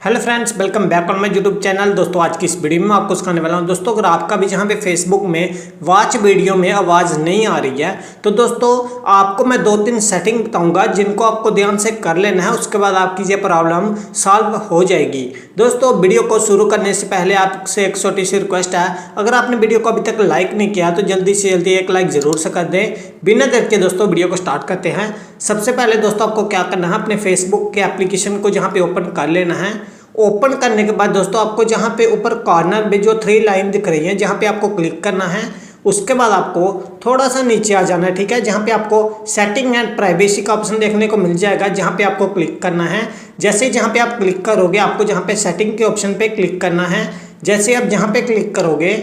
Hello friends, welcome back on my YouTube channel. दोस्तों आज की इस वीडियो में मैं आपको सिखाने वाला हूं। दोस्तों अगर आपका भी जहां पे फेसबुक में वॉच वीडियो में आवाज़ नहीं आ रही है तो दोस्तों आपको मैं 2-3 सेटिंग बताऊंगा जिनको आपको ध्यान से कर लेना है। उसके बाद आपकी ये प्रॉब्लम सॉल्व हो जाएगी। दोस्तों वीडियो को शुरू करने से पहले आपसे एक छोटी सी रिक्वेस्ट है, अगर आपने वीडियो को अभी तक लाइक नहीं किया तो जल्दी से जल्दी एक लाइक ज़रूर से कर दें। बिना देर के दोस्तों वीडियो को स्टार्ट करते हैं। सबसे पहले दोस्तों आपको क्या करना है, अपने फेसबुक के एप्लीकेशन को जहाँ पे ओपन कर लेना है। ओपन करने के बाद दोस्तों आपको जहाँ पे ऊपर कॉर्नर में जो 3 लाइन दिख रही है जहाँ पे आपको क्लिक करना है। उसके बाद आपको थोड़ा सा नीचे आ जाना है, ठीक है। जहाँ पे आपको सेटिंग एंड प्राइवेसी का ऑप्शन देखने को मिल जाएगा, जहाँ पे आपको क्लिक करना है। जैसे ही जहाँ पे आप क्लिक करोगे आपको जहाँ पे सेटिंग के ऑप्शन पे क्लिक करना है। जैसे आप जहाँ पे क्लिक करोगे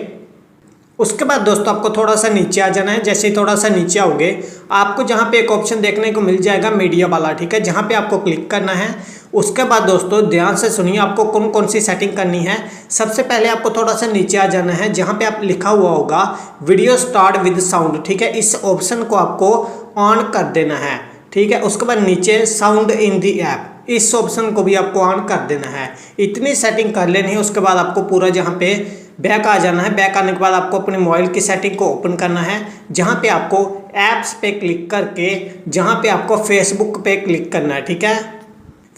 उसके बाद दोस्तों आपको थोड़ा सा नीचे आ जाना है। जैसे ही थोड़ा सा नीचे आओगे आपको जहाँ पे एक ऑप्शन देखने को मिल जाएगा मीडिया वाला, ठीक है, जहाँ पे आपको क्लिक करना है। उसके बाद दोस्तों ध्यान से सुनिए आपको कौन कौन सी सेटिंग करनी है। सबसे पहले आपको थोड़ा सा नीचे आ जाना है, जहाँ पे आप लिखा हुआ होगा वीडियो स्टार्ट विद साउंड, ठीक है। इस ऑप्शन को आपको ऑन कर देना है, ठीक है। उसके बाद नीचे साउंड इन दी ऐप, इस ऑप्शन को भी आपको ऑन कर देना है। इतनी सेटिंग कर लेनी है। उसके बाद आपको पूरा जहाँ पे बैक आ जाना है। बैक आने के बाद आपको अपने मोबाइल की सेटिंग को ओपन करना है, जहाँ पे आपको ऐप्स पे क्लिक करके जहाँ पे आपको फेसबुक पे क्लिक करना है, ठीक है।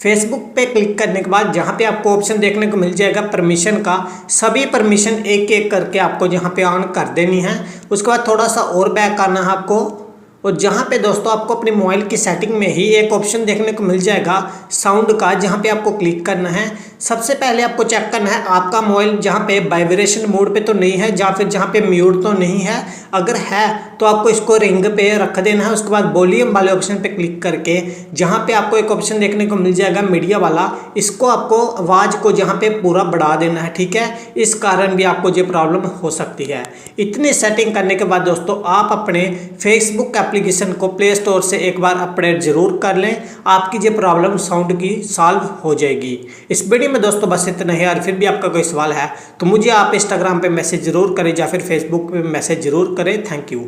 फेसबुक पे क्लिक करने के बाद जहाँ पे आपको ऑप्शन देखने को मिल जाएगा परमिशन का, सभी परमिशन एक एक करके आपको जहाँ पे ऑन कर देनी है। उसके बाद थोड़ा सा और बैक आना है आपको, और जहाँ पे दोस्तों आपको अपने मोबाइल की सेटिंग में ही एक ऑप्शन देखने को मिल जाएगा साउंड का, जहाँ पे आपको क्लिक करना है। सबसे पहले आपको चेक करना है आपका मोबाइल जहाँ पे वाइब्रेशन मोड पे तो नहीं है, या फिर जहाँ पे म्यूट तो नहीं है। अगर है तो आपको इसको रिंग पे रख देना है। उसके बाद वॉल्यूम वाले ऑप्शन पे क्लिक करके जहाँ पे आपको एक ऑप्शन देखने को मिल जाएगा मीडिया वाला, इसको आपको आवाज़ को जहाँ पे पूरा बढ़ा देना है, ठीक है। इस कारण भी आपको ये प्रॉब्लम हो सकती है। इतनी सेटिंग करने के बाद दोस्तों आप अपने फेसबुक एप्लीकेशन को प्ले स्टोर से एक बार अपडेट जरूर कर लें, आपकी ये प्रॉब्लम साउंड की सॉल्व हो जाएगी। इस वीडियो में दोस्तों बस इतना ही। और फिर भी आपका कोई सवाल है तो मुझे आप इंस्टाग्राम पे मैसेज जरूर करें या फिर फेसबुक पे मैसेज जरूर करें। Thank you.